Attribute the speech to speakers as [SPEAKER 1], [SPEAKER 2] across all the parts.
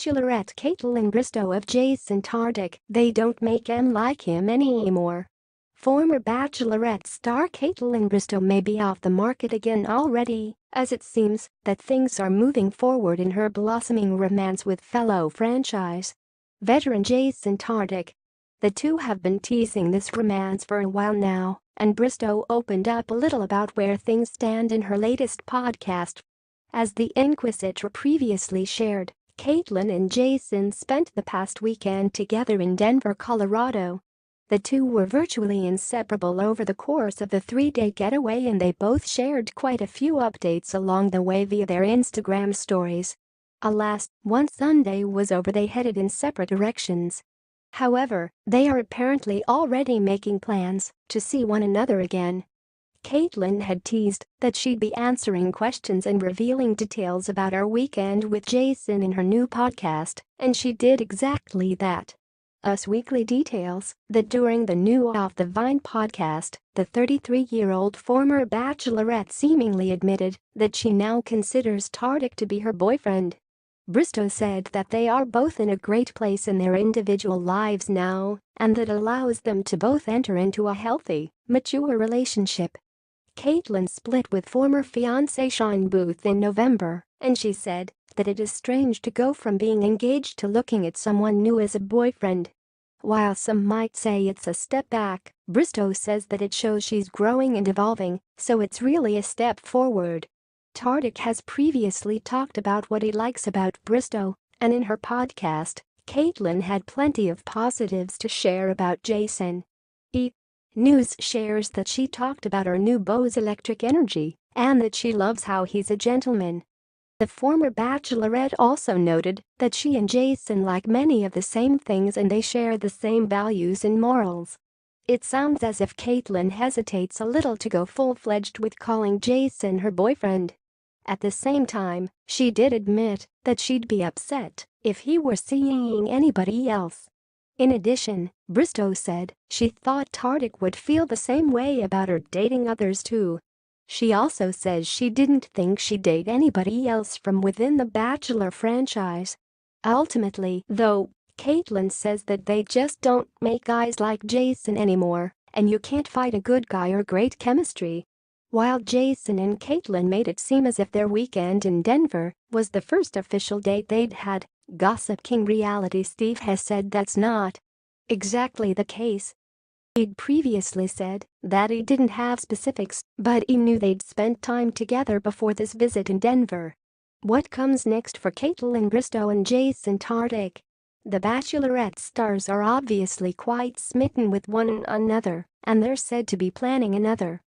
[SPEAKER 1] Bachelorette Kaitlyn Bristowe of Jason Tartick, they don't make em like him anymore. Former Bachelorette star Kaitlyn Bristowe may be off the market again already, as it seems that things are moving forward in her blossoming romance with fellow franchise veteran Jason Tartick. The two have been teasing this romance for a while now, and Bristowe opened up a little about where things stand in her latest podcast. As the Inquisitor previously shared, Kaitlyn and Jason spent the past weekend together in Denver, Colorado. The two were virtually inseparable over the course of the three-day getaway, and they both shared quite a few updates along the way via their Instagram stories. Alas, once Sunday was over, they headed in separate directions. However, they are apparently already making plans to see one another again. Kaitlyn had teased that she'd be answering questions and revealing details about her weekend with Jason in her new podcast, and she did exactly that. Us Weekly details that during the new Off the Vine podcast, the 33-year-old former Bachelorette seemingly admitted that she now considers Tartick to be her boyfriend. Bristowe said that they are both in a great place in their individual lives now, and that allows them to both enter into a healthy, mature relationship. Kaitlyn split with former fiancé Sean Booth in November, and she said that it is strange to go from being engaged to looking at someone new as a boyfriend. While some might say it's a step back, Bristowe says that it shows she's growing and evolving, so it's really a step forward. Tartick has previously talked about what he likes about Bristowe, and in her podcast, Kaitlyn had plenty of positives to share about Jason. News shares that she talked about her new beau's electric energy and that she loves how he's a gentleman. The former Bachelorette also noted that she and Jason like many of the same things and they share the same values and morals. It sounds as if Kaitlyn hesitates a little to go full-fledged with calling Jason her boyfriend. At the same time, she did admit that she'd be upset if he were seeing anybody else. In addition, Bristowe said she thought Tartick would feel the same way about her dating others too. She also says she didn't think she'd date anybody else from within the Bachelor franchise. Ultimately, though, Kaitlyn says that they just don't make guys like Jason anymore, and you can't fight a good guy or great chemistry. While Jason and Kaitlyn made it seem as if their weekend in Denver was the first official date they'd had, Gossip King reality Steve has said that's not exactly the case. He'd previously said that he didn't have specifics, but he knew they'd spent time together before this visit in Denver. What comes next for Kaitlyn Bristowe and Jason Tartick? The Bachelorette stars are obviously quite smitten with one another, and they're said to be planning another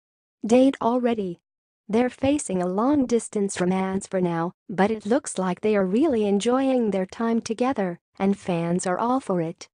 [SPEAKER 1] date already. They're facing a long-distance romance for now, but it looks like they are really enjoying their time together, and fans are all for it.